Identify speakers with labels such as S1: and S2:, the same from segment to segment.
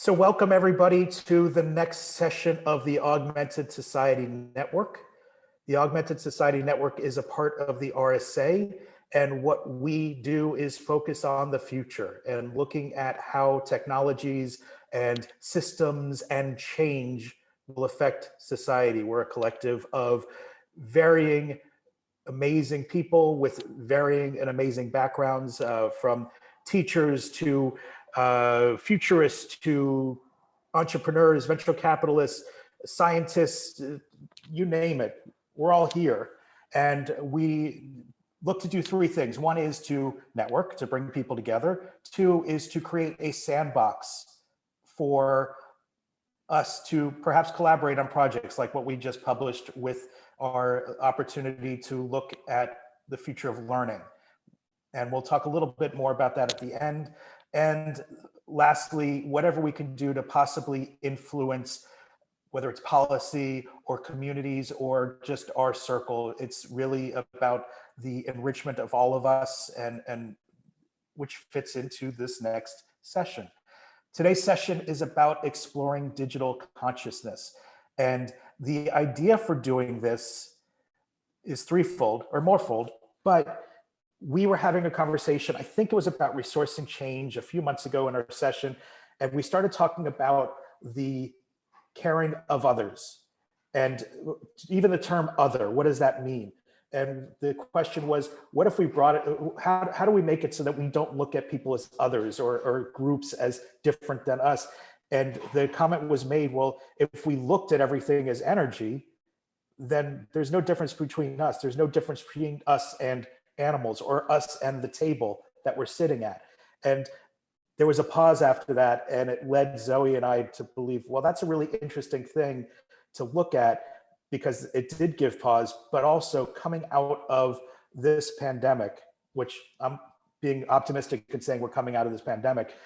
S1: So welcome everybody to the next session of the Augmented Society Network. The Augmented Society Network is a part of the RSA, and what we do is focus on the future and looking at how technologies and systems and change will affect society. We're a collective of varying amazing people with varying and amazing backgrounds, from teachers to futurists to entrepreneurs, venture capitalists, scientists, you name it. We're all here. And we look to do three things. One is to network, to bring people together. Two is to create a sandbox for us to perhaps collaborate on projects like what we just published with our opportunity to look at the future of learning. And we'll talk a little bit more about that at the end. And lastly, whatever we can do to possibly influence, whether it's policy or communities or just our circle. It's really about the enrichment of all of us, and which fits into this next session. Today's session is about exploring digital consciousness. And the idea for doing this is threefold or morefold, but we were having a conversation, I think it was about resourcing change a few months ago in our session, and we started talking about the caring of others. And even the term other, what does that mean? And the question was, what if we brought it, how do we make it so that we don't look at people as others or groups as different than us? And the comment was made, well, if we looked at everything as energy, then there's no difference between us. There's no difference between us and animals or us and the table that we're sitting at. And there was a pause after that, and it led Zoe and I to believe, well, that's a really interesting thing to look at, because it did give pause, but also coming out of this pandemic, which I'm being optimistic and saying we're coming out of this pandemic,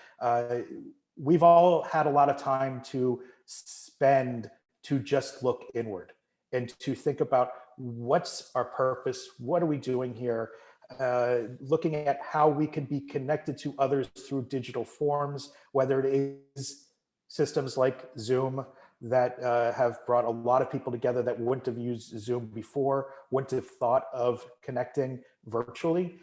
S1: we've all had a lot of time to spend to just look inward and to think about what's our purpose, what are we doing here, looking at how we can be connected to others through digital forms, whether it is systems like Zoom that have brought a lot of people together that wouldn't have used Zoom before, wouldn't have thought of connecting virtually.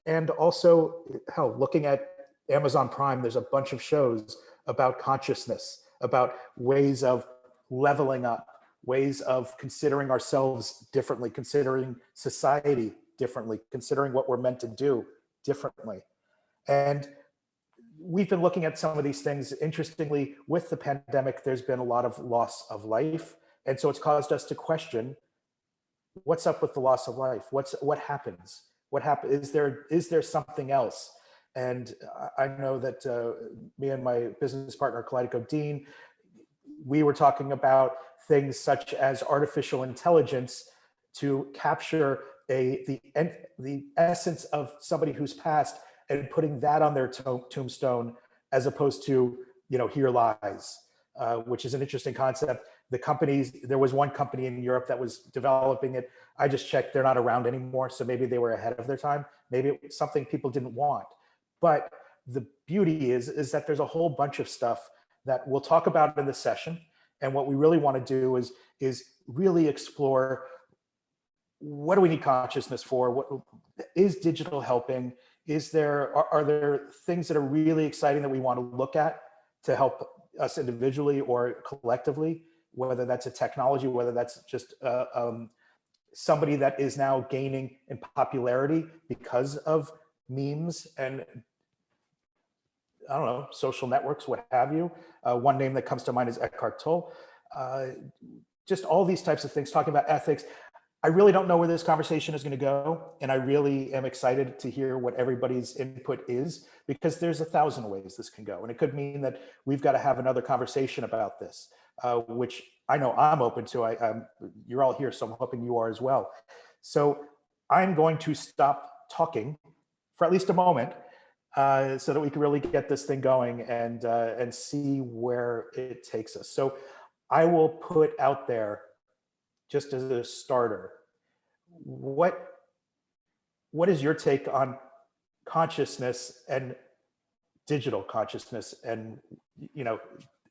S1: And also, hell, looking at Amazon Prime, there's a bunch of shows about consciousness, about ways of leveling up, ways of considering ourselves differently, considering society differently, considering what we're meant to do differently. And we've been looking at some of these things. Interestingly, with the pandemic, there's been a lot of loss of life. And so it's caused us to question, what's up with the loss of life? What happens? What happens? Is there something else? And I know that me and my business partner, Kaleido Dean, we were talking about things such as artificial intelligence to capture the essence of somebody who's passed and putting that on their tombstone, as opposed to, here lies, which is an interesting concept. The companies, there was one company in Europe that was developing it. I just checked, they're not around anymore. So maybe they were ahead of their time. Maybe it was something people didn't want. But the beauty is that there's a whole bunch of stuff that we'll talk about in this session. And what we really want to do is really explore, what do we need consciousness for? What is digital helping? Are there things that are really exciting that we want to look at to help us individually or collectively, whether that's a technology, whether that's just somebody that is now gaining in popularity because of memes and, I don't know, social networks, what have you. One name that comes to mind is Eckhart Tolle. Just all these types of things, talking about ethics. I really don't know where this conversation is going to go, and I really am excited to hear what everybody's input is, because there's 1,000 ways this can go. And it could mean that we've got to have another conversation about this, which I know I'm open to. You're all here, so I'm hoping you are as well. So I'm going to stop talking for at least a moment, so that we can really get this thing going and see where it takes us. So I will put out there, just as a starter, what is your take on consciousness and digital consciousness, and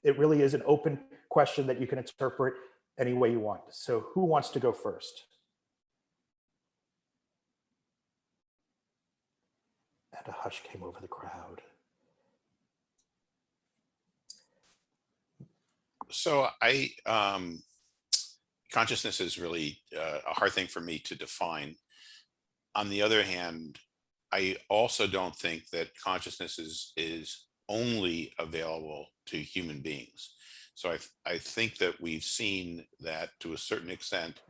S1: it really is an open question that you can interpret any way you want. So who wants to go first? And a hush came over the crowd.
S2: So consciousness is really a hard thing for me to define. On the other hand, I also don't think that consciousness is only available to human beings. So I think that we've seen that to a certain extent,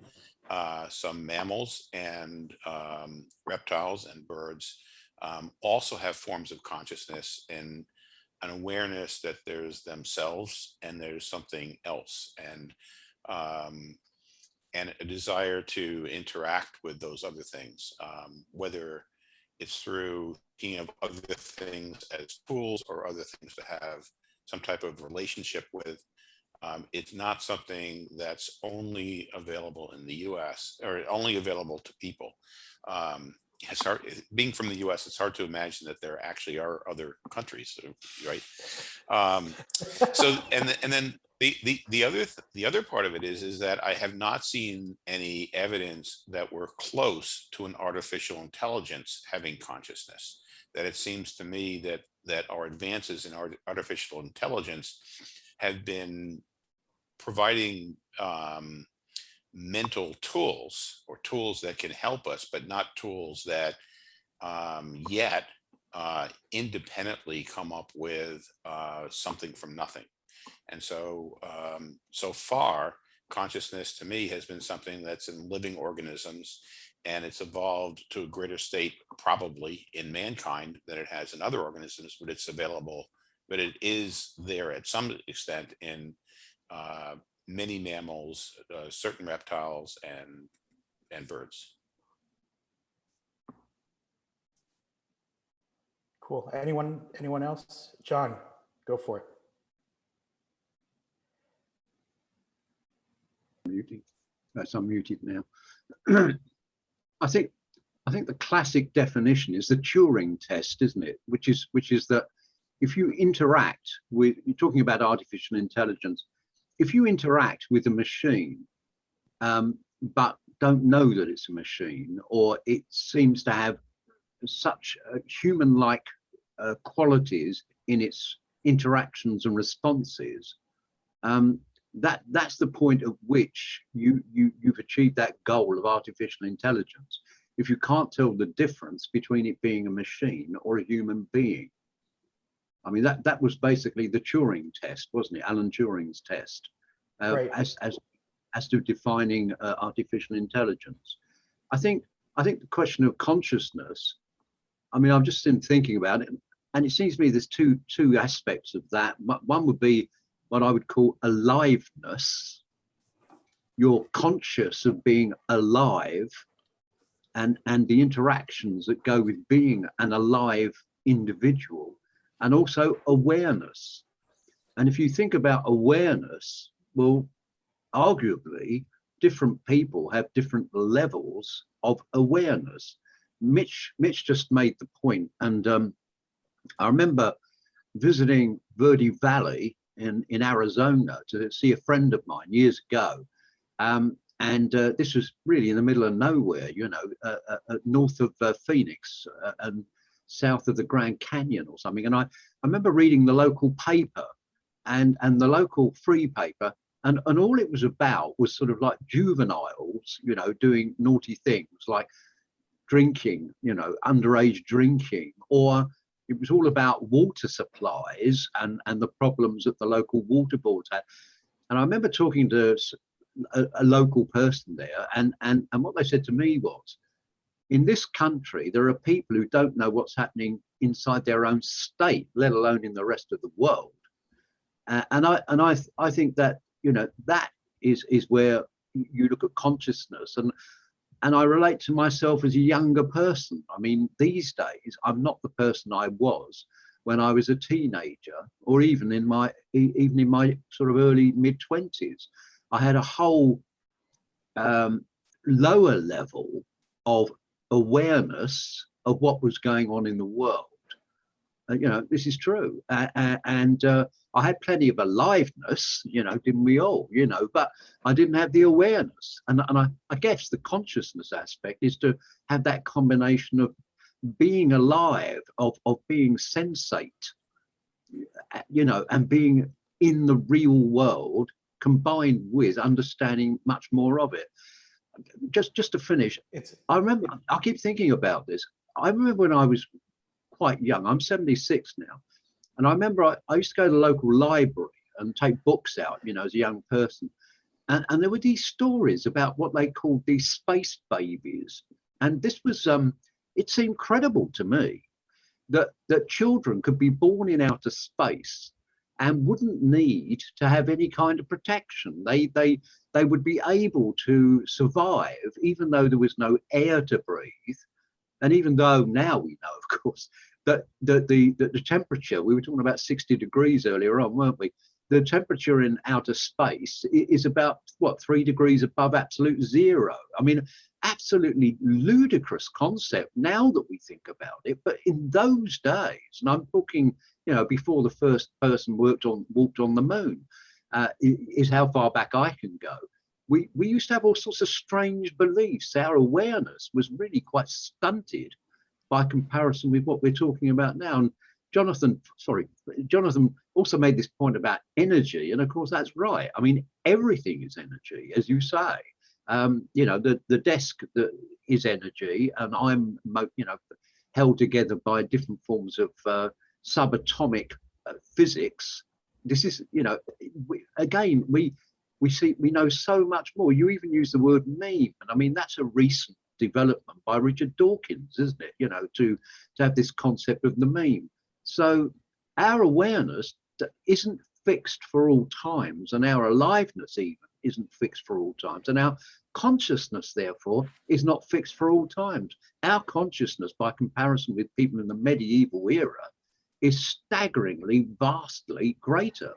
S2: some mammals and reptiles and birds also have forms of consciousness and an awareness that there's themselves and there's something else, and a desire to interact with those other things, whether it's through thinking of other things as tools or other things to have some type of relationship with. It's not something that's only available in the US or only available to people. It's hard, being from the US, it's hard to imagine that there actually are other countries, right? So, and then the other part of it is that I have not seen any evidence that we're close to an artificial intelligence having consciousness. That it seems to me that our advances in artificial intelligence have been providing mental tools or tools that can help us, but not tools that yet independently come up with something from nothing. And so, so far, consciousness to me has been something that's in living organisms, and it's evolved to a greater state probably in mankind than it has in other organisms, but it's available, but it is there at some extent in many mammals, certain reptiles, and birds.
S1: Cool. Anyone else? John, go for it.
S3: Muting. That's unmuted now. I think the classic definition is the Turing test, isn't it? Which is that if you interact with, you're talking about artificial intelligence, if you interact with a machine, but don't know that it's a machine, or it seems to have such human-like qualities in its interactions and responses, that's the point at which you've achieved that goal of artificial intelligence. If you can't tell the difference between it being a machine or a human being. I mean, that was basically the Turing test, wasn't it? Alan Turing's test,
S1: Right.
S3: as to defining artificial intelligence. I think the question of consciousness, I mean, I've just been thinking about it, and it seems to me there's two aspects of that. One would be what I would call aliveness. You're conscious of being alive, and the interactions that go with being an alive individual, and also awareness. And if you think about awareness, well, arguably different people have different levels of awareness. Mitch just made the point, and I remember visiting Verde Valley in Arizona to see a friend of mine years ago, and this was really in the middle of nowhere, you know, north of Phoenix and south of the Grand Canyon or something. And I remember reading the local paper and the local free paper, and all it was about was sort of like juveniles, you know, doing naughty things like drinking, you know, underage drinking, or it was all about water supplies and the problems that the local water boards had. And I remember talking to a local person there, and what they said to me was, in this country, there are people who don't know what's happening inside their own state, let alone in the rest of the world. And I think that, you know, that is where you look at consciousness, and I relate to myself as a younger person. I mean, these days, I'm not the person I was when I was a teenager, or even in my sort of early mid-20s. I had a whole lower level of awareness of what was going on in the world. This is true. And I had plenty of aliveness, didn't we all, but I didn't have the awareness. And I guess the consciousness aspect is to have that combination of being alive, of being sensate, and being in the real world, combined with understanding much more of it. Just to finish, I remember, I keep thinking about this. I remember when I was quite young, I'm 76 now, and I remember I used to go to the local library and take books out, as a young person. And there were these stories about what they called these space babies. And this was, it seemed credible to me that children could be born in outer space and wouldn't need to have any kind of protection. They would be able to survive even though there was no air to breathe. And even though now we know, of course, that the temperature, we were talking about 60 degrees earlier on, weren't we? The temperature in outer space is about, 3 degrees above absolute zero. I mean, absolutely ludicrous concept now that we think about it. But in those days, and I'm talking, before the first person walked on the moon, is how far back I can go. We used to have all sorts of strange beliefs. Our awareness was really quite stunted by comparison with what we're talking about now. And Jonathan also made this point about energy, and of course that's right. I mean, everything is energy, as you say. The desk that is energy, and I'm held together by different forms of subatomic physics. This is, we know so much more. You even use the word meme, and I mean that's a recent development by Richard Dawkins, isn't it? To have this concept of the meme. So our awareness isn't fixed for all times, and our aliveness even isn't fixed for all times, and our consciousness therefore is not fixed for all times. Our consciousness, by comparison with people in the medieval era, is staggeringly, vastly greater.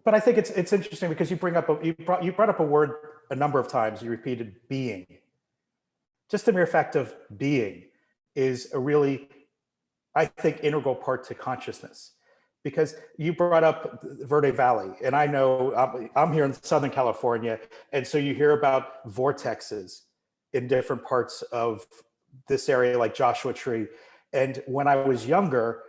S1: But I think it's interesting because you brought up a word a number of times. You repeated being. Just the mere fact of being is a really, I think, integral part to consciousness. Because you brought up Verde Valley, and I know I'm here in Southern California, and so you hear about vortexes in different parts of this area, like Joshua Tree. And when I was younger,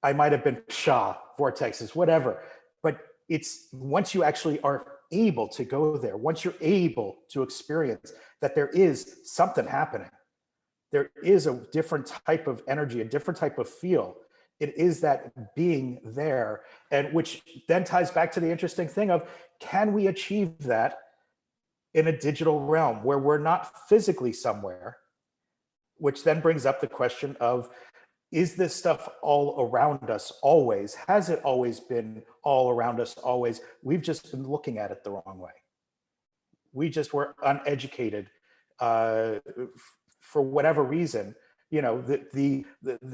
S1: I might have been vortexes, whatever. But it's once you actually are able to go there, once you're able to experience that there is something happening, there is a different type of energy, a different type of feel. It is that being there, and which then ties back to the interesting thing of, can we achieve that in a digital realm where we're not physically somewhere? Which then brings up the question of, is this stuff all around us always? Has it always been all around us always? We've just been looking at it the wrong way. We just were uneducated for whatever reason. The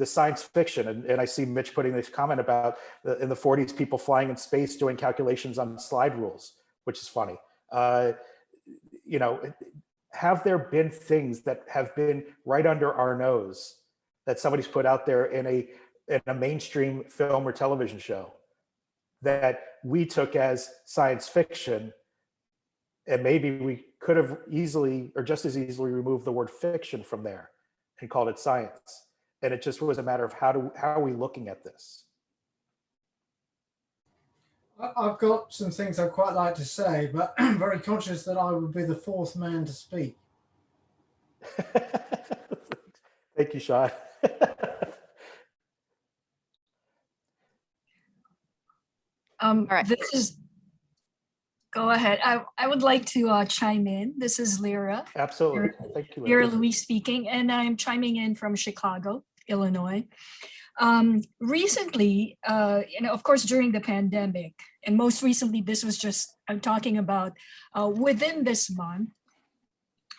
S1: science fiction, and I see Mitch putting this comment about in the 40s, people flying in space doing calculations on slide rules, which is funny. Have there been things that have been right under our nose that somebody's put out there in a mainstream film or television show that we took as science fiction, and maybe we could have easily or just as easily removed the word fiction from there and called it science? And it just was a matter of how are we looking at this?
S4: I've got some things I'd quite like to say, but I'm very conscious that I would be the fourth man to speak.
S1: Thank you, Sean.
S5: Right. This is, go ahead. I would like to chime in. This is Lyra.
S1: Absolutely. Thank you.
S5: Lyra Louise speaking, and I'm chiming in from Chicago, Illinois. Recently, of course, during the pandemic, and most recently, this was just, I'm talking about within this month,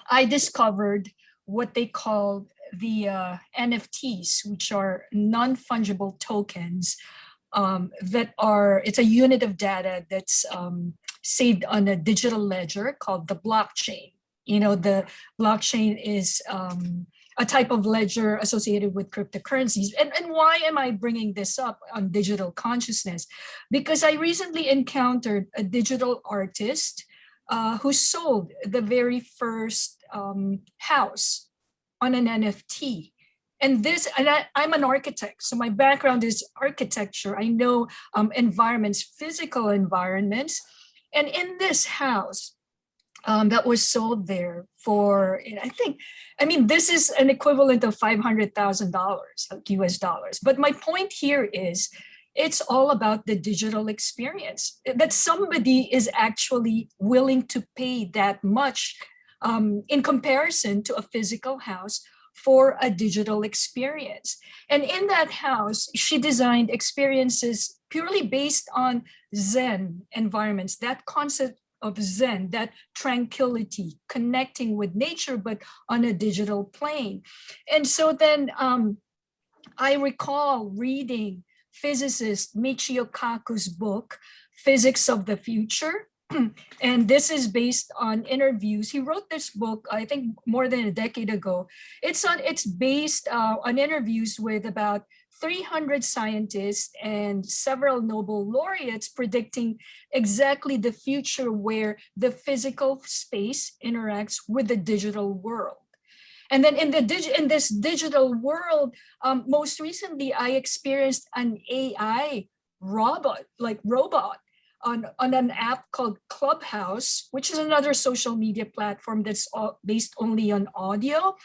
S5: I discovered what they call the NFTs, which are non-fungible tokens that are, it's a unit of data that's saved on a digital ledger called the blockchain. The blockchain is a type of ledger associated with cryptocurrencies. And why am I bringing this up on digital consciousness? Because I recently encountered a digital artist who sold the very first house on an NFT. And I'm an architect, so my background is architecture. I know environments, physical environments. And in this house that was sold there for, this is an equivalent of $500,000, like US dollars. But my point here is, it's all about the digital experience, that somebody is actually willing to pay that much in comparison to a physical house for a digital experience. And in that house, she designed experiences purely based on Zen environments, that concept of Zen, that tranquility, connecting with nature, but on a digital plane. And so then I recall reading physicist Michio Kaku's book, Physics of the Future. And this is based on interviews. He wrote this book, I think, more than a decade ago. It's based on interviews with about 300 scientists and several Nobel laureates predicting exactly the future where the physical space interacts with the digital world. And then in this digital world, most recently, I experienced an AI robot on an app called Clubhouse, which is another social media platform that's based only on audio.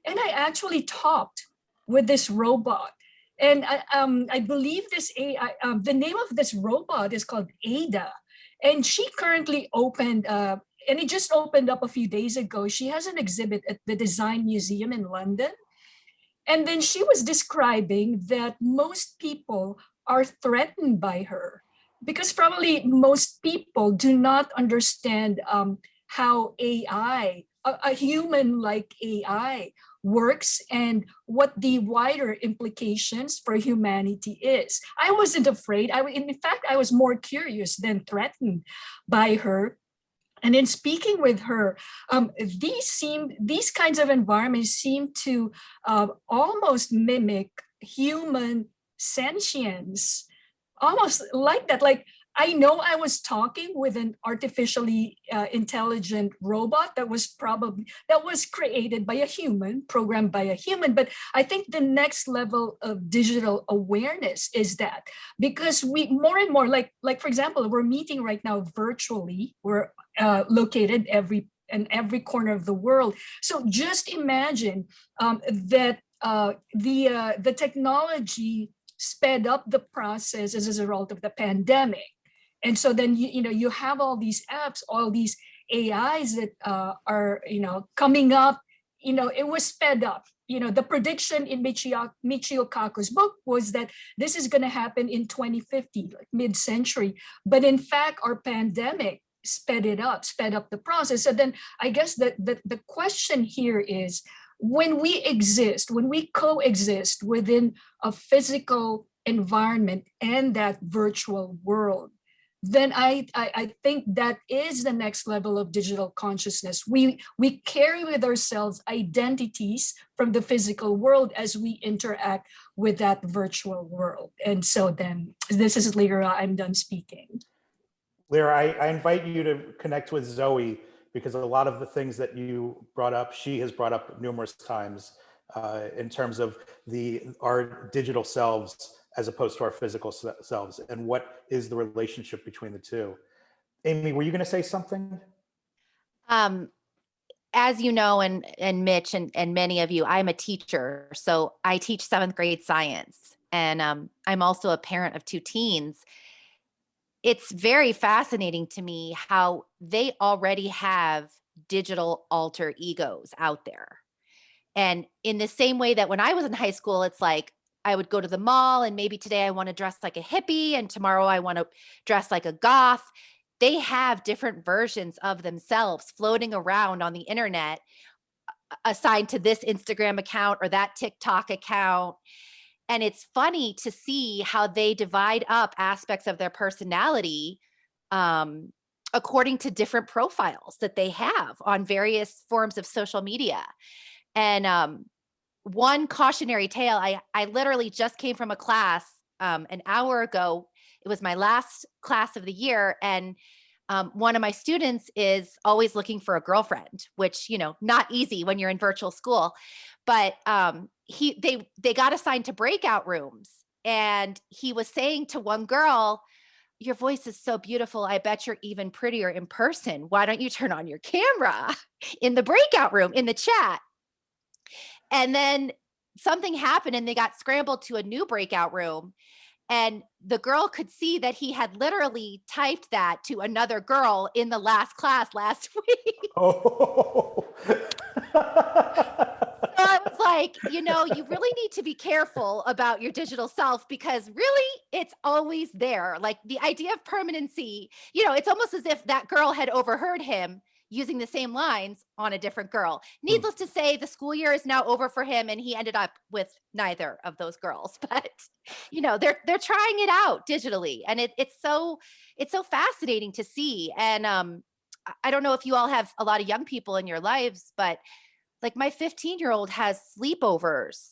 S5: And I actually talked with this robot. And I believe this AI, the name of this robot is called Ada. And she currently opened, and it just opened up a few days ago. She has an exhibit at the Design Museum in London. And then she was describing that most people are threatened by her, because probably most people do not understand how AI, a human-like AI, works and what the wider implications for humanity is. I wasn't afraid. In fact, I was more curious than threatened by her. And in speaking with her, these kinds of environments seem to almost mimic human sentience, almost like that. Like, I know I was talking with an artificially intelligent robot that was created by a human, programmed by a human. But I think the next level of digital awareness is that, because we more and more, like for example, we're meeting right now virtually. We're located in every corner of the world. So just imagine that the technology sped up the process as a result of the pandemic. And so then you have all these apps, all these AIs that are coming up. It was sped up. The prediction in Michio Kaku's book was that this is going to happen in 2050, like mid-century. But in fact, our pandemic sped up the process. So then I guess the question here is, when we coexist within a physical environment and that virtual world, then I think that is the next level of digital consciousness. We carry with ourselves identities from the physical world as we interact with that virtual world. And so then, this is Lyra, I'm done speaking.
S1: Lyra, I invite you to connect with Zoe, because a lot of the things that you brought up, she has brought up numerous times in terms of our digital selves as opposed to our physical selves, and what is the relationship between the two. Amy, were you going to say something?
S6: As you know, and Mitch and many of you, I'm a teacher. So I teach 7th grade science, and I'm also a parent of 2 teens. It's very fascinating to me how they already have digital alter egos out there. And in the same way that when I was in high school, it's like I would go to the mall and maybe today I want to dress like a hippie and tomorrow I want to dress like a goth. They have different versions of themselves floating around on the internet assigned to this Instagram account or that TikTok account. And it's funny to see how they divide up aspects of their personality according to different profiles that they have on various forms of social media. And one cautionary tale. I literally just came from a class an hour ago. It was my last class of the year. And one of my students is always looking for a girlfriend, which, you know, not easy when you're in virtual school. But they got assigned to breakout rooms. And he was saying to one girl, "Your voice is so beautiful. I bet you're even prettier in person. Why don't you turn on your camera in the breakout room in the chat?" And then something happened and they got scrambled to a new breakout room. And the girl could see that he had literally typed that to another girl in the last class last week.
S1: Oh.
S6: So I was like, you know, you really need to be careful about your digital self, because really it's always there. Like the idea of permanency, you know, it's almost as if that girl had overheard him using the same lines on a different girl. Needless to say, the school year is now over for him and he ended up with neither of those girls. But you know, they're trying it out digitally, and it's so fascinating to see. And I don't know if you all have a lot of young people in your lives, but like my 15-year-old has sleepovers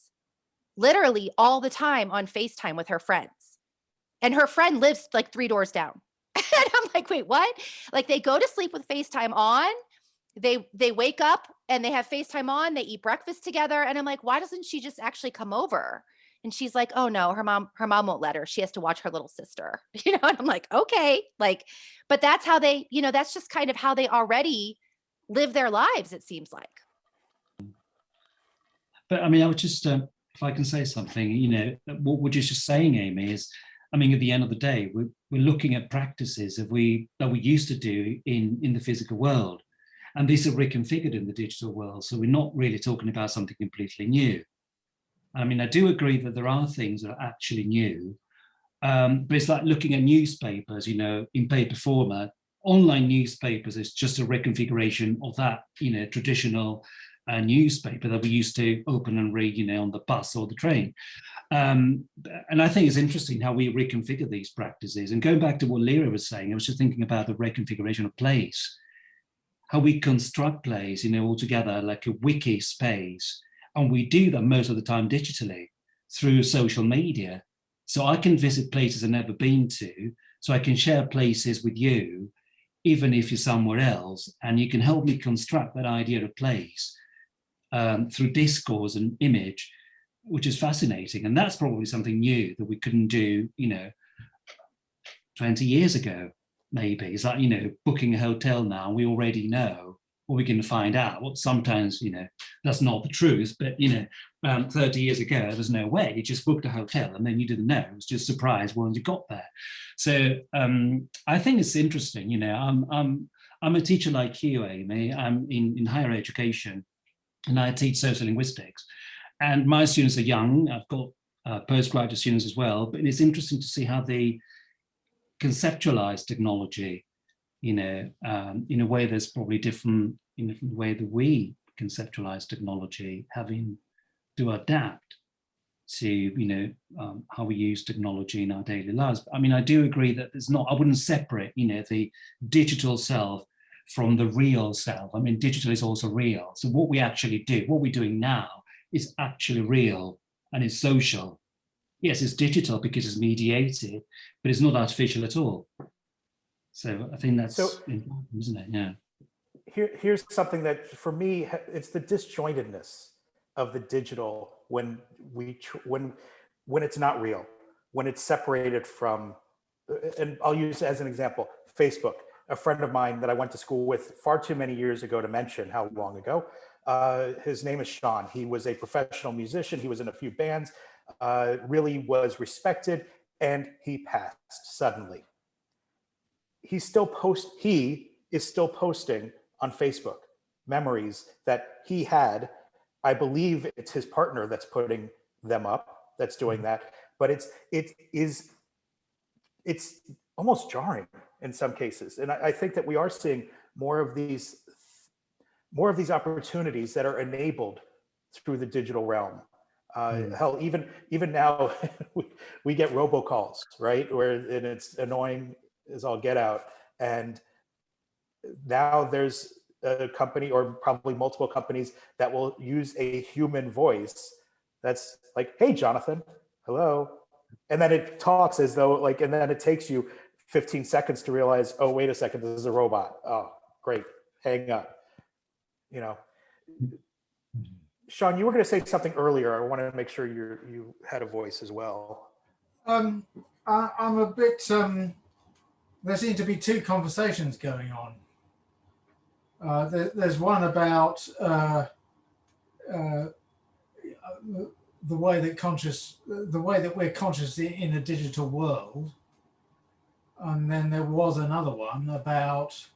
S6: literally all the time on FaceTime with her friends. And her friend lives like 3 doors down. And I'm like, wait, what? Like they go to sleep with FaceTime on, they wake up and they have FaceTime on, they eat breakfast together. And I'm like, why doesn't she just actually come over? And she's like, oh no, her mom won't let her. She has to watch her little sister. You know, and I'm like, okay, like, but that's how they, you know, that's just kind of how they already live their lives, it seems like.
S7: But I mean, I would just, if I can say something, you know, what we're just saying, Amy, is, I mean, at the end of the day, we're looking at practices that we used to do in the physical world, and these are reconfigured in the digital world. So we're not really talking about something completely new. I mean, I do agree that there are things that are actually new, but it's like looking at newspapers, you know, in paper format. Online newspapers is just a reconfiguration of that, you know, traditional newspaper that we used to open and read, you know, on the bus or the train. And I think it's interesting how we reconfigure these practices. And going back to what Lyra was saying, I was just thinking about the reconfiguration of place, how we construct place, you know, altogether like a wiki space. And we do that most of the time digitally through social media. So I can visit places I've never been to, so I can share places with you, even if you're somewhere else, and you can help me construct that idea of place through discourse and image, which is fascinating. And that's probably something new that we couldn't do, you know, 20 years ago, maybe. It's like, you know, booking a hotel now, we already know what we're going to find out. Well, sometimes, you know, that's not the truth, but, you know, 30 years ago, there's no way. You just booked a hotel and then you didn't know. It was just surprised once you got there. So I think it's interesting, you know, I'm a teacher like you, Amy. I'm in higher education, and I teach social linguistics. And my students are young. I've got postgraduate students as well, but it's interesting to see how they conceptualize technology, you know, in a way that's probably different in the way that we conceptualize technology, having to adapt to, you know, how we use technology in our daily lives. I mean, I do agree that there's not, I wouldn't separate, you know, the digital self from the real self. I mean, digital is also real. So what we actually do, what we're doing now is actually real and it's social. Yes, it's digital because it's mediated, but it's not artificial at all. So I think that's important, isn't it? Yeah.
S1: Here's something that for me, it's the disjointedness of the digital when it's not real, when it's separated from, and I'll use as an example, Facebook. A friend of mine that I went to school with far too many years ago to mention how long ago. His name is Sean. He was a professional musician. He was in a few bands, really was respected, and he passed suddenly. He is still posting on Facebook memories that he had. I believe it's his partner that's putting them up, that's doing that, but it's almost jarring in some cases. And I think that we are seeing more of these opportunities that are enabled through the digital realm. Hell, even now we get robocalls, right? And it's annoying as all get out. And now there's a company, or probably multiple companies, that will use a human voice That's like, hey, Jonathan, hello. And then it talks as though like, and then it takes you 15 seconds to realize, oh, wait a second, this is a robot. Oh, great, hang up. You know, Sean, you were going to say something earlier. I wanted to make sure you had a voice as well.
S4: I'm a bit. There seem to be two conversations going on. There's one about the way that we're conscious in a digital world, and then there was another one about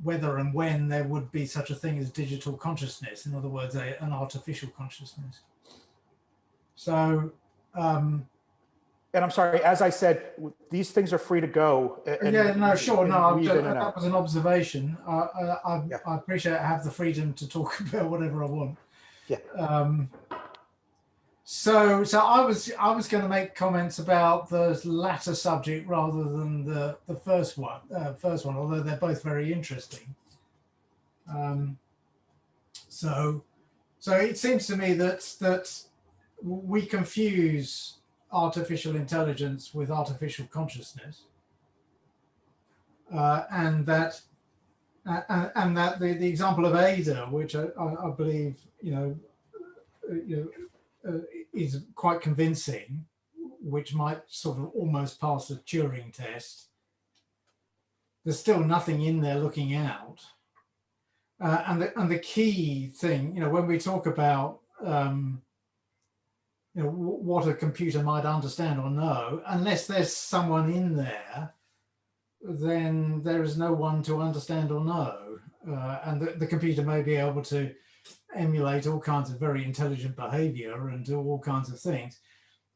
S4: whether and when there would be such a thing as digital consciousness. In other words, an artificial consciousness. So.
S1: And I'm sorry, as I said, these things are free to go.
S4: Yeah, no, sure, no, that
S1: out.
S4: was an observation. I
S1: Yeah.
S4: appreciate I have the freedom to talk about whatever I want.
S1: Yeah.
S4: So I was going to make comments about the latter subject rather than the first one. Although they're both very interesting. So it seems to me that we confuse artificial intelligence with artificial consciousness, and that the example of Ada, which I believe is quite convincing, which might sort of almost pass the Turing test. There's still nothing in there looking out, and the key thing, when we talk about what a computer might understand or know, unless there's someone in there, then there is no one to understand or know. And the computer may be able to emulate all kinds of very intelligent behavior and do all kinds of things.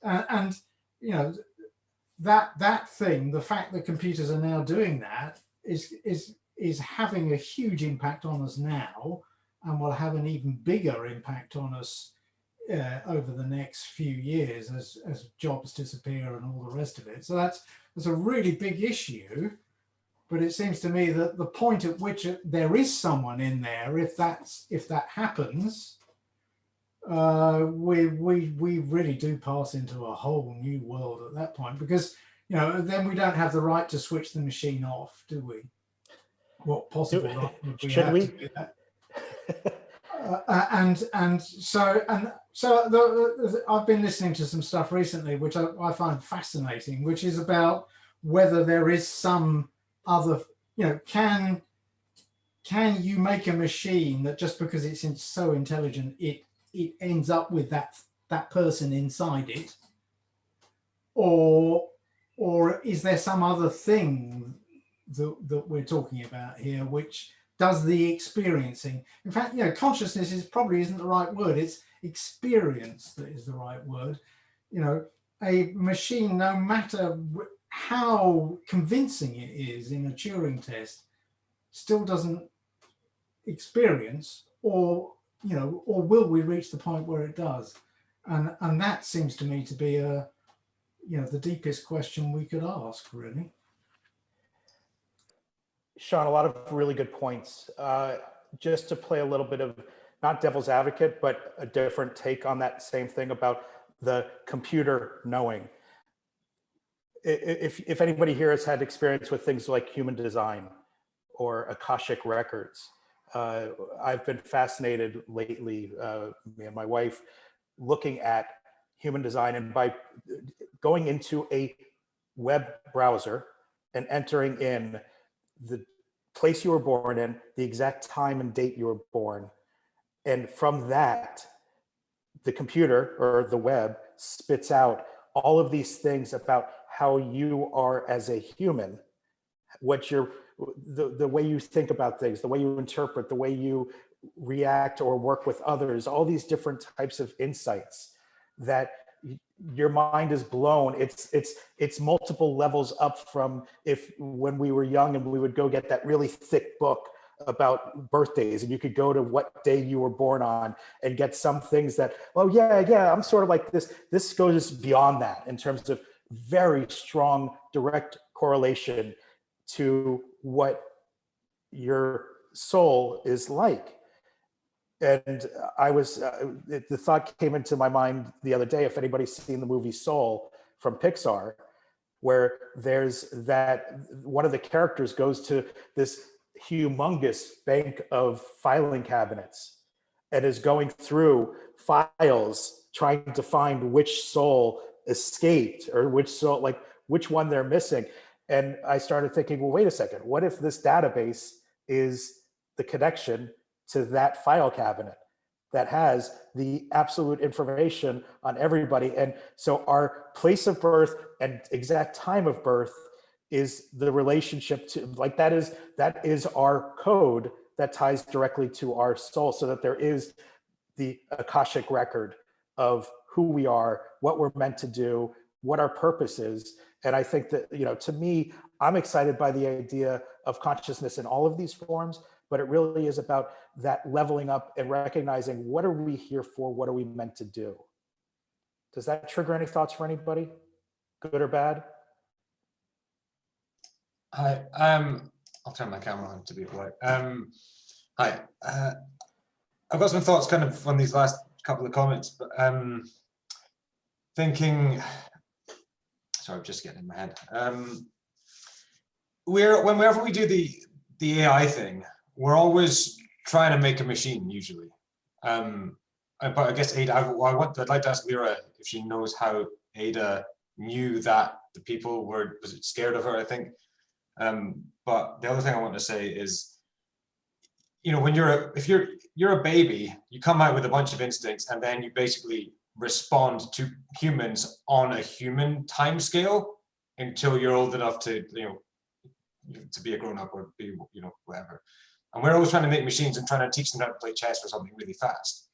S4: And that thing, the fact that computers are now doing that is having a huge impact on us now, and will have an even bigger impact on us over the next few years as jobs disappear and all the rest of it. So that's a really big issue. But it seems to me that the point at which there is someone in there, if that happens, we really do pass into a whole new world at that point, because then we don't have the right to switch the machine off, do we? What possible right would we
S1: Should
S4: have
S1: we?
S4: to do that? So I've been listening to some stuff recently, which I find fascinating, which is about whether there is some other, can you make a machine that just because it's so intelligent, it ends up with that person inside it, or is there some other thing that we're talking about here which does the experiencing? In fact, consciousness probably isn't the right word. It's experience that is the right word. A machine, no matter how convincing it is in a Turing test, still doesn't experience, or will we reach the point where it does? And that seems to me to be the deepest question we could ask, really.
S1: Sean, a lot of really good points. Just to play a little bit of, not devil's advocate, but a different take on that same thing about the computer knowing. If anybody here has had experience with things like human design or Akashic records, I've been fascinated lately, me and my wife, looking at human design, and by going into a web browser and entering in the place you were born in, the exact time and date you were born. And from that, the computer or the web spits out all of these things about how you are as a human, the way you think about things, the way you interpret, the way you react or work with others, all these different types of insights that your mind is blown. It's multiple levels up from when we were young and we would go get that really thick book about birthdays, and you could go to what day you were born on and get some things that, oh yeah, I'm sort of like this. This goes beyond that in terms of very strong direct correlation to what your soul is like. And the thought came into my mind the other day, if anybody's seen the movie Soul from Pixar, where there's that one of the characters goes to this humongous bank of filing cabinets and is going through files trying to find which soul escaped or which soul, like which one they're missing. And I started thinking, well, wait a second, what if this database is the connection to that file cabinet that has the absolute information on everybody? And so our place of birth and exact time of birth is the relationship to, like, that is our code that ties directly to our soul, so that there is the Akashic record of who we are, what we're meant to do, what our purpose is. And I think that, to me, I'm excited by the idea of consciousness in all of these forms, but it really is about that leveling up and recognizing, what are we here for? What are we meant to do? Does that trigger any thoughts for anybody, good or bad?
S8: Hi, I'll turn my camera on to be polite. Hi, I've got some thoughts kind of on these last couple of comments, but thinking, sorry, I'm just getting in my head. Whenever we do the AI thing, we're always trying to make a machine usually. But I guess Ada, I'd like to ask Lyra if she knows how Ada knew that the people was it scared of her, I think. But the other thing I want to say is, when if you're a baby, you come out with a bunch of instincts, and then you basically respond to humans on a human time scale until you're old enough to to be a grown up or be whatever. And we're always trying to make machines and trying to teach them how to play chess or something really fast.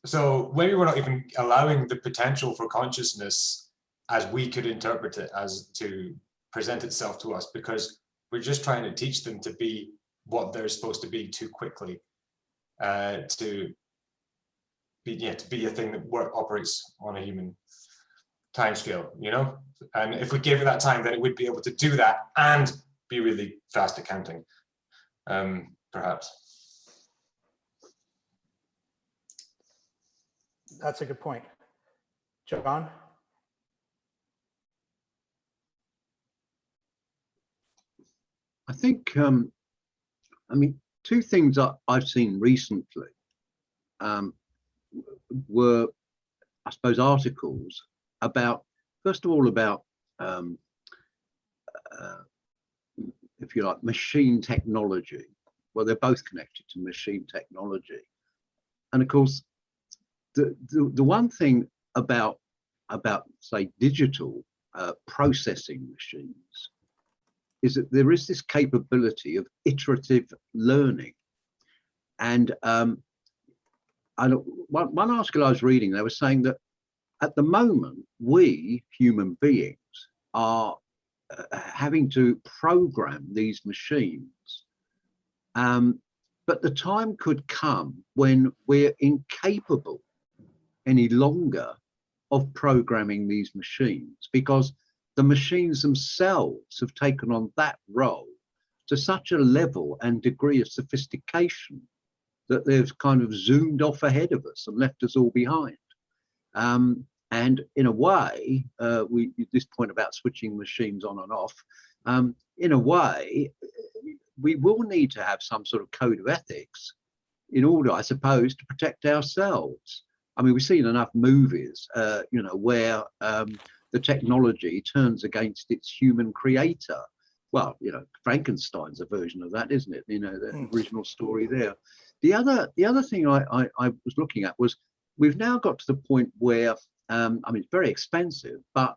S8: So maybe we're not even allowing the potential for consciousness as we could interpret it as to present itself to us, because we're just trying to teach them to be what they're supposed to be too quickly, to be a thing that operates on a human time scale, and if we gave it that time, then it would be able to do that and be really fast at counting, perhaps.
S1: That's a good point. John?
S3: I think, two things that I've seen recently were, I suppose, articles about, first of all, about, if you like, machine technology. Well, they're both connected to machine technology. And of course, the one thing about say, digital processing machines is that there is this capability of iterative learning. And one article I was reading, they were saying that at the moment, we human beings are having to program these machines. But the time could come when we're incapable any longer of programming these machines, because the machines themselves have taken on that role to such a level and degree of sophistication that they've kind of zoomed off ahead of us and left us all behind. And in a way, this point about switching machines on and off, in a way, we will need to have some sort of code of ethics in order, I suppose, to protect ourselves. I mean, we've seen enough movies, where the technology turns against its human creator. Well, Frankenstein's a version of that, isn't it? The original story there. The other thing I was looking at was, we've now got to the point where, it's very expensive, but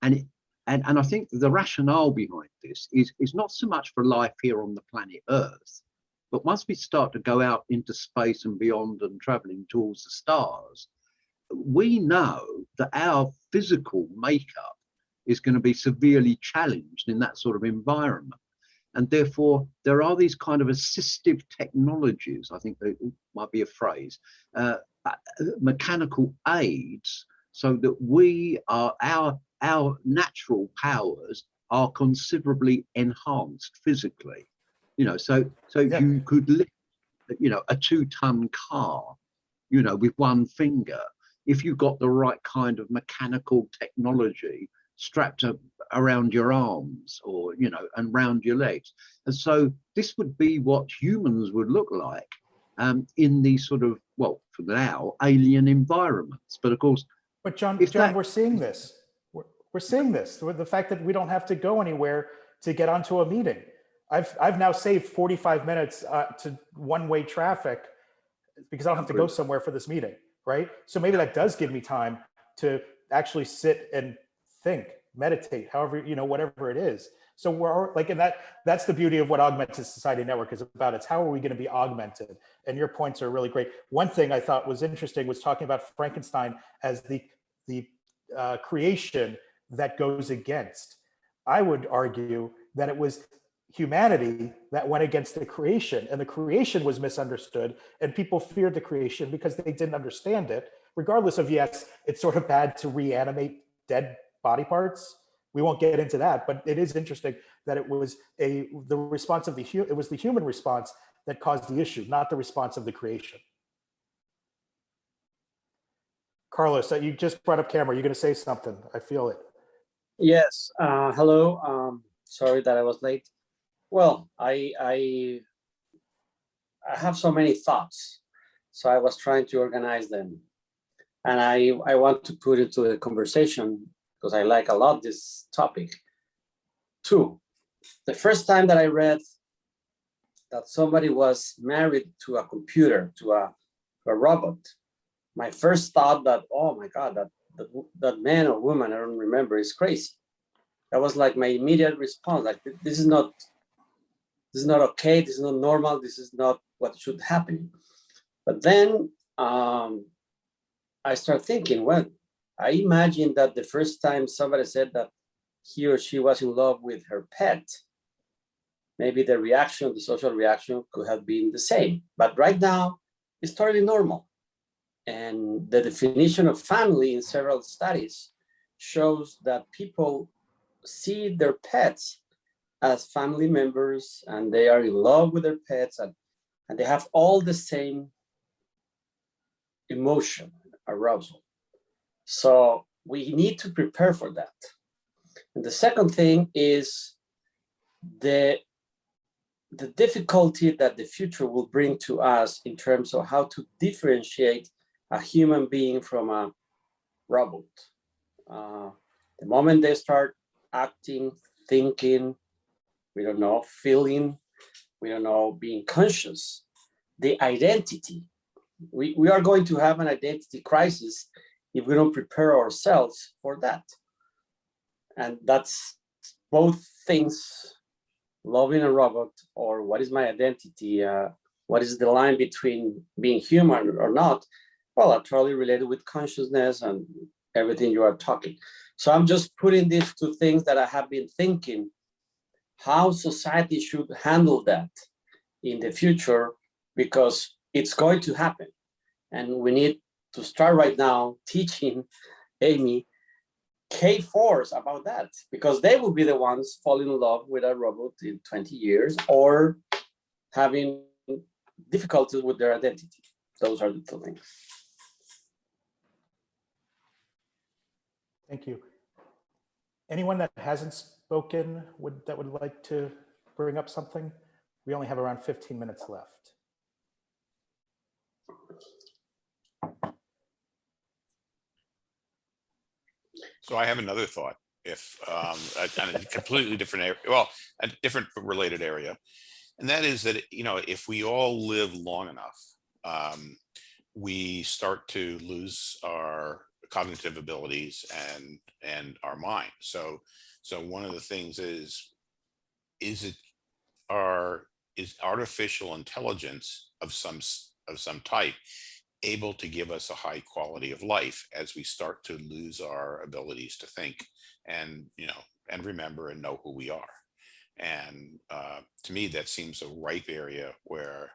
S3: and I think the rationale behind this is not so much for life here on the planet Earth, but once we start to go out into space and beyond and traveling towards the stars, we know that our physical makeup is going to be severely challenged in that sort of environment. And therefore, there are these kind of assistive technologies, I think they might be a phrase, mechanical aids, so that we are, our natural powers are considerably enhanced physically. So yeah. You could lift a 2-ton car, with one finger, if you've got the right kind of mechanical technology strapped up around your arms or, and around your legs. And so this would be what humans would look like in these sort of, well, for now, alien environments. But of course,
S1: but John, we're seeing this. We're seeing this. The fact that we don't have to go anywhere to get onto a meeting. I've now saved 45 minutes to one-way traffic because I don't have to go somewhere for this meeting, right? So maybe that does give me time to actually sit and think, meditate, however, whatever it is. So we're like, and that's the beauty of what Augmented Society Network is about. It's how are we going to be augmented? And your points are really great. One thing I thought was interesting was talking about Frankenstein as the creation that goes against. I would argue that it was humanity that went against the creation, and the creation was misunderstood, and people feared the creation because they didn't understand it, regardless of, yes, it's sort of bad to reanimate dead body parts. We won't get into that, but it is interesting that it was the response of it was the human response that caused the issue, not the response of the creation. Carlos, you just brought up camera. You're going to say something. I feel it.
S9: Yes. Hello. Sorry that I was late. Well, I have so many thoughts, so I was trying to organize them, and I want to put into the conversation because I like a lot this topic. 2, the first time that I read that somebody was married to a computer, to a robot, my first thought that, oh my God, that man or woman, I don't remember, is crazy. That was like my immediate response. Like, this is not okay. This is not normal. This is not what should happen. But then I start thinking, well, I imagine that the first time somebody said that he or she was in love with her pet, maybe the social reaction could have been the same. But right now, it's totally normal. And the definition of family in several studies shows that people see their pets as family members, and they are in love with their pets, and they have all the same emotion, arousal. So we need to prepare for that. And the second thing is the difficulty that the future will bring to us in terms of how to differentiate a human being from a robot. The moment they start acting, thinking, we don't know, feeling, we don't know, being conscious, the identity, we are going to have an identity crisis if we don't prepare ourselves for that. And that's both things, loving a robot, or what is my identity? What is the line between being human or not? Well, are totally related with consciousness and everything you are talking. So I'm just putting these 2 things that I have been thinking, how society should handle that in the future, because it's going to happen. And we need to start right now teaching Amy K4s about that, because they will be the ones falling in love with a robot in 20 years or having difficulties with their identity. Those are the 2 things.
S1: Thank you. Anyone that hasn't spoken that would like to bring up something? We only have around 15 minutes left.
S2: So I have another thought, if on a completely different area, well, a different related area, and that is that, if we all live long enough, we start to lose our cognitive abilities and our mind. So one of the things is artificial intelligence of some type able to give us a high quality of life as we start to lose our abilities to think and remember and know who we are. And to me, that seems a ripe area where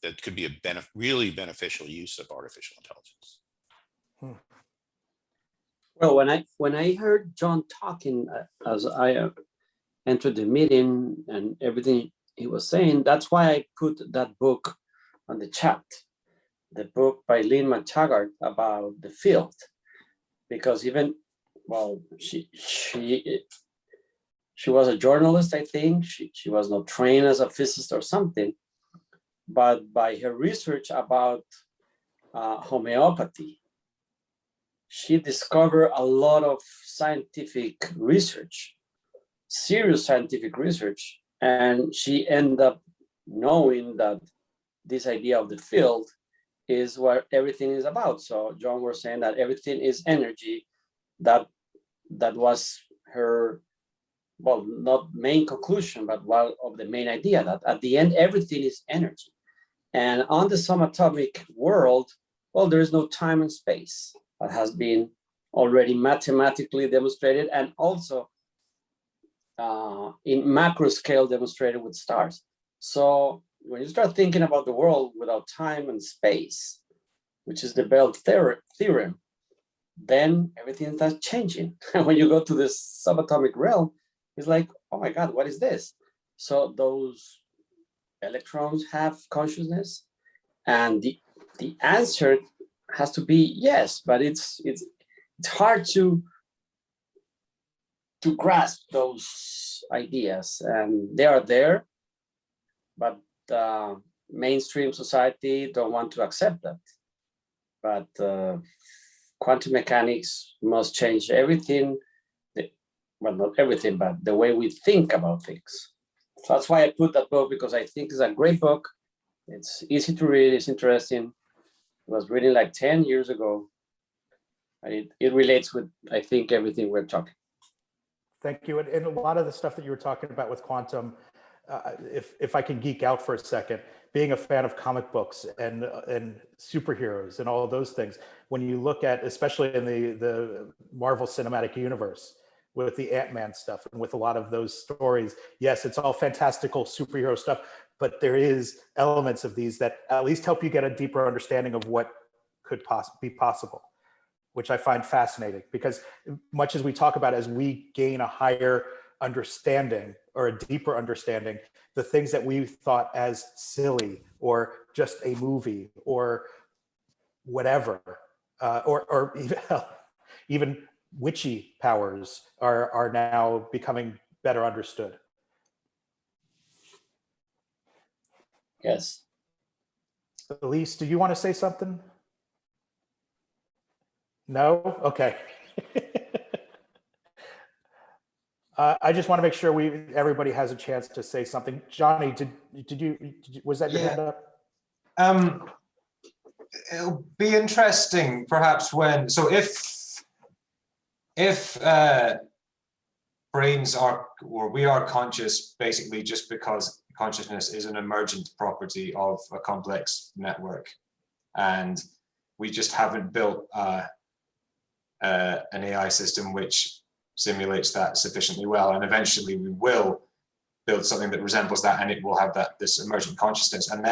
S2: that could be a really beneficial use of artificial intelligence.
S9: Well, when I heard John talking as I entered the meeting and everything he was saying, that's why I put that book on the chat, the book by Lynn McTaggart about the field, because even, well, she was a journalist, I think. She was not trained as a physicist or something, but by her research about homeopathy, she discovered a lot of scientific research, serious scientific research, and she ended up knowing that this idea of the field is what everything is about. So John was saying that everything is energy. That was her, well, not main conclusion, but one of the main idea, that at the end, everything is energy. And on the subatomic world, well, there is no time and space. That has been already mathematically demonstrated, and also in macro scale demonstrated with stars. So when you start thinking about the world without time and space, which is the Bell theorem, then everything starts changing. And when you go to this subatomic realm, it's like, oh my God, what is this? So those electrons have consciousness, and the answer has to be yes, but it's hard to grasp those ideas, and they are there, but mainstream society don't want to accept that. But quantum mechanics must change everything, well, not everything, but the way we think about things. So that's why I put that book, because I think it's a great book. It's easy to read, it's interesting. It was written like 10 years ago. And it relates with, I think, everything we're talking.
S1: Thank you. And a lot of the stuff that you were talking about with quantum, if I can geek out for a second, being a fan of comic books and superheroes and all of those things, when you look at, especially in the Marvel Cinematic Universe, with the Ant-Man stuff and with a lot of those stories, yes, it's all fantastical superhero stuff, but there is elements of these that at least help you get a deeper understanding of what could be possible, which I find fascinating, because much as we talk about, as we gain a higher understanding or a deeper understanding, the things that we thought as silly or just a movie or whatever, or even witchy powers are now becoming better understood.
S9: Yes.
S1: Elise, do you want to say something? No? Okay. I just want to make sure everybody has a chance to say something. Johnny, was that your hand up?
S8: It'll be interesting, perhaps, if brains are, or we are conscious basically just because consciousness is an emergent property of a complex network, and we just haven't built an AI system which simulates that sufficiently well, and eventually we will build something that resembles that, and it will have this emergent consciousness. And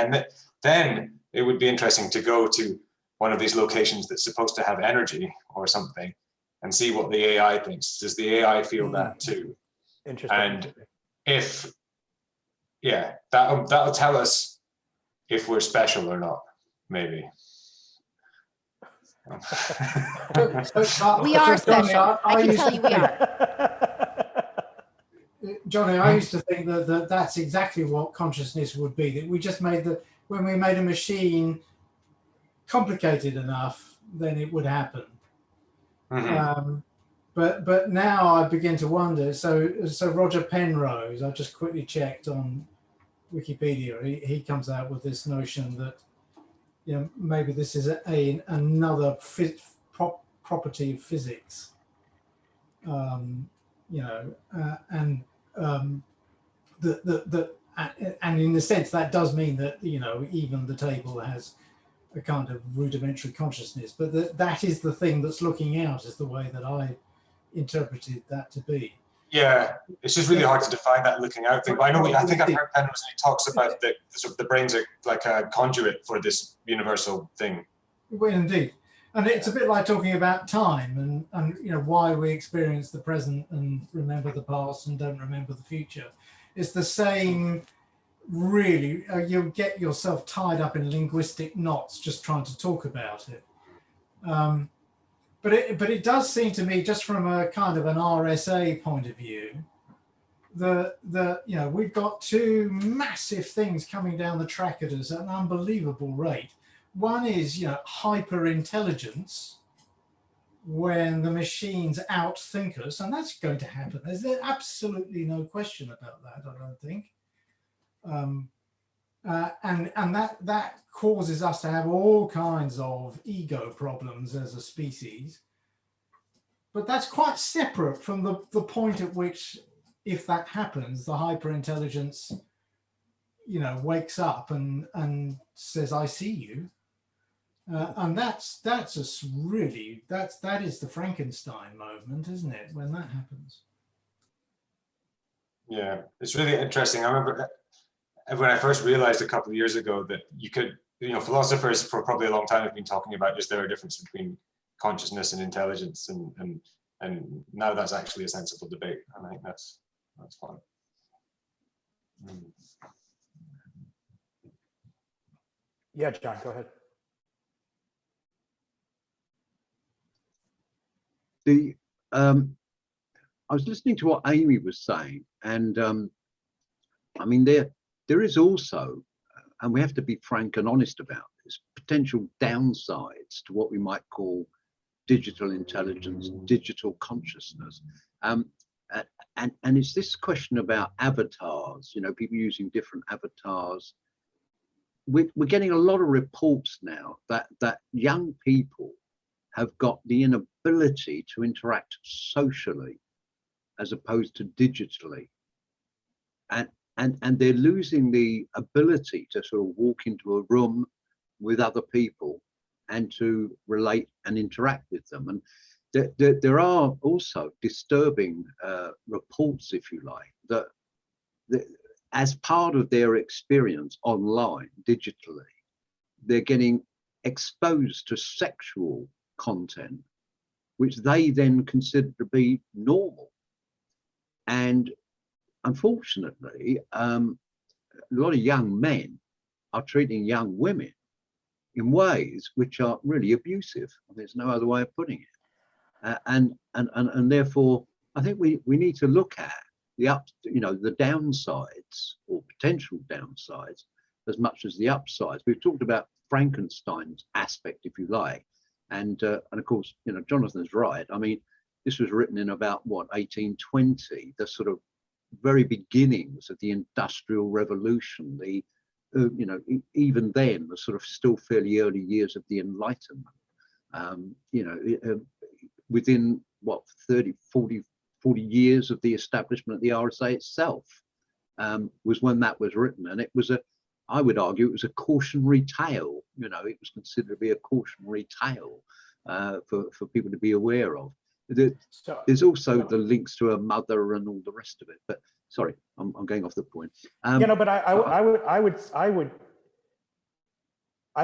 S8: then it would be interesting to go to one of these locations that's supposed to have energy or something and see what the AI thinks. Does the AI feel that too?
S1: Interesting.
S8: And if, yeah, that'll tell us if we're special or not, maybe.
S6: We are special. I can tell you we
S4: are. Johnny, I used to think that that's exactly what consciousness would be. That we just when we made a machine complicated enough, then it would happen. Mm-hmm. But now I begin to wonder. So Roger Penrose, I just quickly checked on Wikipedia. He comes out with this notion that, you know, maybe this is another property of physics. You know, and and in a sense that does mean that, you know, even the table has a kind of rudimentary consciousness, but that is the thing that's looking out, is the way that I interpreted that to be.
S8: Yeah, it's just really hard to define that looking out thing. But I think I've heard Penrose, and he talks about the brains are like a conduit for this universal thing.
S4: Well, indeed. And it's a bit like talking about time and you know, why we experience the present and remember the past and don't remember the future. It's the same really, you'll get yourself tied up in linguistic knots just trying to talk about it. But it does seem to me, just from a kind of an RSA point of view, we've got two massive things coming down the track at us at an unbelievable rate. One is, hyper intelligence, when the machines outthink us, and that's going to happen. There's absolutely no question about that, I don't think. And that causes us to have all kinds of ego problems as a species. But that's quite separate from the point at which, if that happens, the hyperintelligence, wakes up and says, "I see you," and that is the Frankenstein moment, isn't it? When that happens.
S8: Yeah, it's really interesting. I remember when I first realized a couple of years ago that you could, philosophers for probably a long time have been talking about just there a difference between consciousness and intelligence, and now that's actually a sensible debate, and I think that's fun.
S1: Yeah, John, go ahead.
S3: I was listening to what Amy was saying, and I mean, there is also, and we have to be frank and honest about this, potential downsides to what we might call digital intelligence, digital consciousness. And it's this question about avatars, people using different avatars. We're getting a lot of reports now that young people have got the inability to interact socially as opposed to digitally. And they're losing the ability to sort of walk into a room with other people and to relate and interact with them. And there are also disturbing reports, if you like, that as part of their experience online, digitally, they're getting exposed to sexual content, which they then consider to be normal. And unfortunately, a lot of young men are treating young women in ways which are really abusive. There's no other way of putting it. And therefore, I think we need to look at the downsides or potential downsides as much as the upsides. We've talked about Frankenstein's aspect, if you like, and of course, Jonathan's right. I mean, this was written in about 1820, the sort of very beginnings of the Industrial Revolution, even then the sort of still fairly early years of the Enlightenment. Within 40 years of the establishment of the RSA itself, was when that was written, and it was I would argue it was a cautionary tale. It was considered to be a cautionary tale for people to be aware of. There's also the links to her mother and all the rest of it. But sorry, I'm going off the point.
S1: But I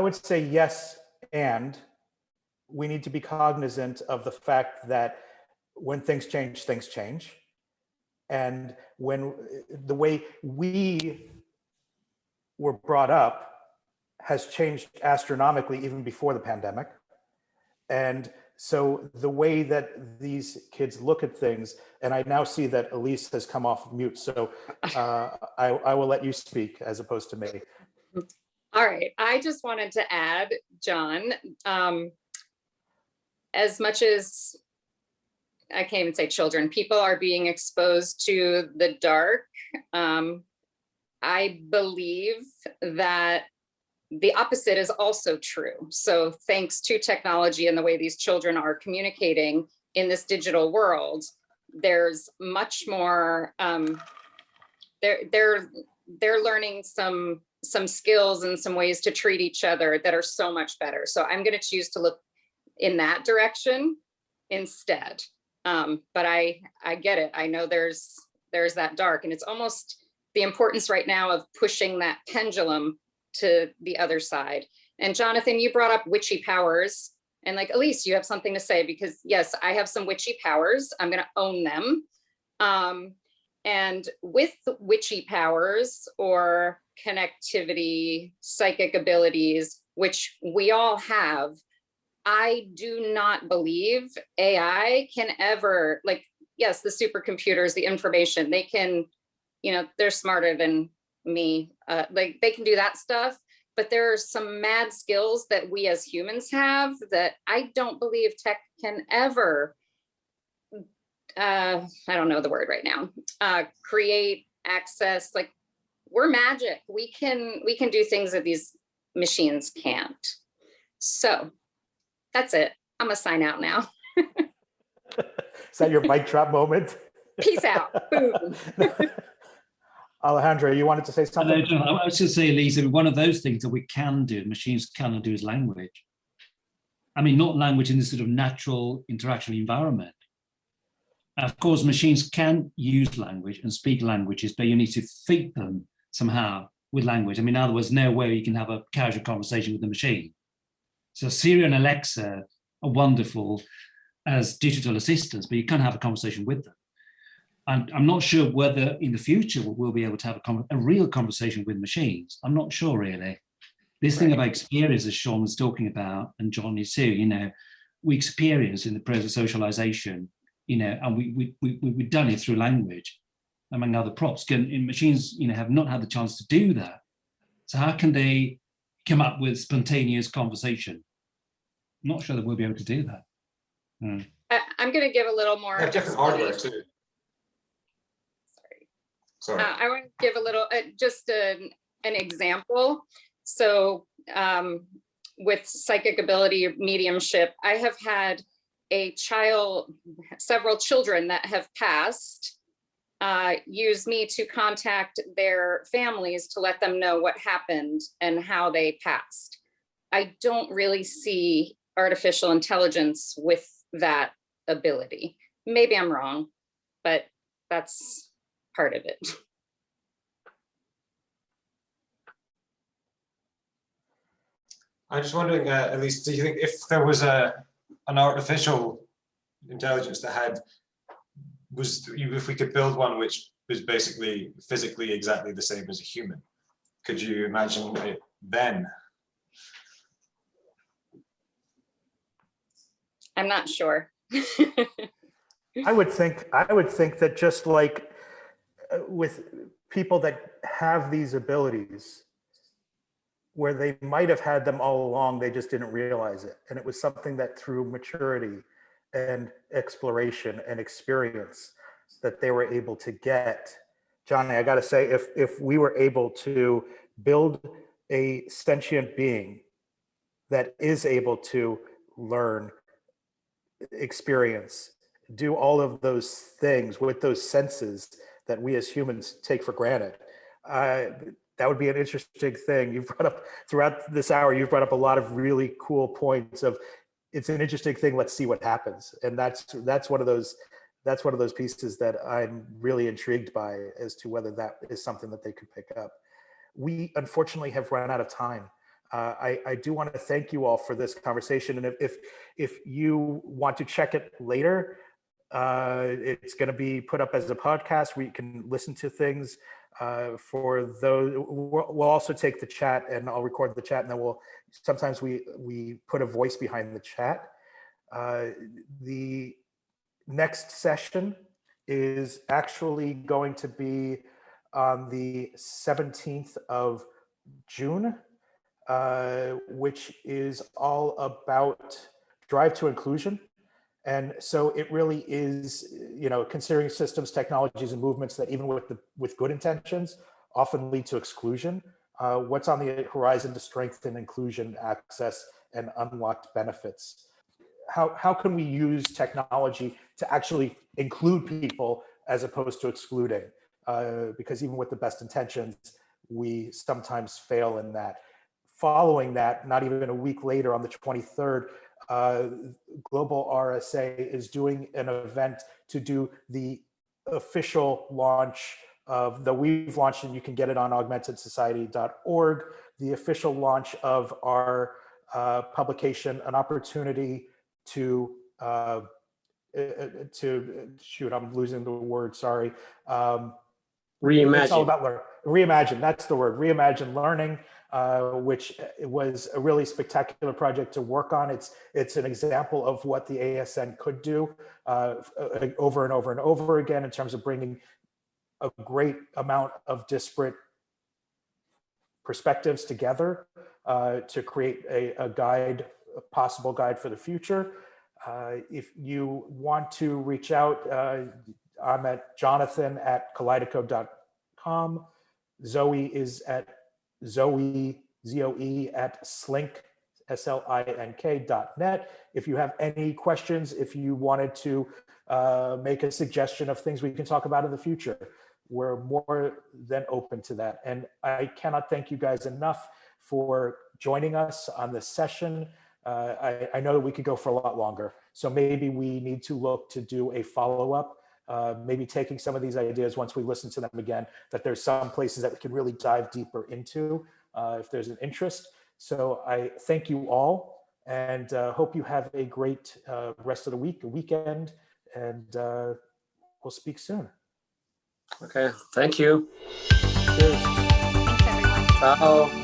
S1: would say yes, and we need to be cognizant of the fact that when things change, and when the way we were brought up has changed astronomically even before the pandemic. And so the way that these kids look at things, and I now see that Elise has come off mute, so I will let you speak as opposed to me.
S10: All right, I just wanted to add, John, as much as I can't even say children, people are being exposed to the dark, I believe that the opposite is also true. So thanks to technology and the way these children are communicating in this digital world, there's much more, they're learning some skills and some ways to treat each other that are so much better. So I'm going to choose to look in that direction instead. But I get it. I know there's that dark, and it's almost the importance right now of pushing that pendulum to the other side. And Jonathan, you brought up witchy powers, and like Elise, you have something to say, because yes, I have some witchy powers. I'm going to own them. And with witchy powers or connectivity, psychic abilities, which we all have, I do not believe AI can ever, like, yes, the supercomputers, the information, they can, you know, they're smarter than me. Like they can do that stuff, but there are some mad skills that we as humans have that I don't believe tech can ever, I don't know the word right now, create, access. Like, we're magic. We can do things that these machines can't. So that's it. I'm gonna sign out now.
S1: Is that your mic drop moment?
S10: Peace out. Boom.
S1: Alejandro, you wanted to say something?
S7: No, John, I was just saying, Lisa, one of those things that we can do, machines cannot do, is language. I mean, not language in this sort of natural interaction environment. Of course, machines can use language and speak languages, but you need to feed them somehow with language. I mean, in other words, no way you can have a casual conversation with the machine. So Siri and Alexa are wonderful as digital assistants, but you can't have a conversation with them. And I'm not sure whether in the future we'll be able to have a real conversation with machines. I'm not sure, really. This thing about experience, as Sean was talking about, and John is too, you know, we experience in the process of socialization, you know, and we've done it through language, among other props. And machines, you know, have not had the chance to do that. So how can they come up with spontaneous conversation? I'm not sure that we'll be able to do that.
S10: I'm going to give a little more.
S8: They have different hardware too. Sorry.
S10: I want to give a little, just an example. So with psychic ability, mediumship, I have had several children that have passed, use me to contact their families to let them know what happened and how they passed. I don't really see artificial intelligence with that ability. Maybe I'm wrong, but that's part of it.
S8: I'm just wondering, Elise, do you think if there was an artificial intelligence that if we could build one which was basically physically exactly the same as a human, could you imagine it then?
S10: I'm not sure.
S1: I would think that just like with people that have these abilities, where they might have had them all along, they just didn't realize it. And it was something that through maturity and exploration and experience that they were able to get. Johnny, I gotta say, if we were able to build a sentient being that is able to learn, experience, do all of those things with those senses that we as humans take for granted, that would be an interesting thing. You've brought up throughout this hour, you've brought up a lot of really cool points of, it's an interesting thing, let's see what happens. And that's one of those pieces that I'm really intrigued by as to whether that is something that they could pick up. We unfortunately have run out of time. I do want to thank you all for this conversation. And if you want to check it later, it's going to be put up as a podcast where you can listen to things. For those, we'll also take the chat, and I'll record the chat, and then sometimes we put a voice behind the chat. The next session is actually going to be on the 17th of June, which is all about Drive to Inclusion. And so it really is, you know, considering systems, technologies, and movements that even with good intentions often lead to exclusion. What's on the horizon to strengthen inclusion, access, and unlocked benefits? How can we use technology to actually include people as opposed to excluding? Because even with the best intentions, we sometimes fail in that. Following that, not even a week later on the 23rd, Global RSA is doing an event to do the official launch of we've launched, and you can get it on augmentedsociety.org, the official launch of our publication, An Opportunity to shoot, I'm losing the word, sorry. It's all
S9: Reimagine.
S1: about reimagine. That's the word. Reimagine learning, which was a really spectacular project to work on. It's an example of what the ASN could do over and over and over again in terms of bringing a great amount of disparate perspectives together to create a guide, a possible guide for the future. If you want to reach out, I'm at jonathan@kaleidoco.com. Zoe is at Zoe at slink, slink.net. If you have any questions, if you wanted to make a suggestion of things we can talk about in the future, we're more than open to that. And I cannot thank you guys enough for joining us on this session. I know that we could go for a lot longer. So maybe we need to look to do a follow-up, maybe taking some of these ideas once we listen to them again, that there's some places that we can really dive deeper into if there's an interest. So I thank you all and hope you have a great rest of the weekend, and we'll speak soon.
S9: Okay, thank you.
S1: Cheers.
S6: Thanks, everyone.
S9: Ciao.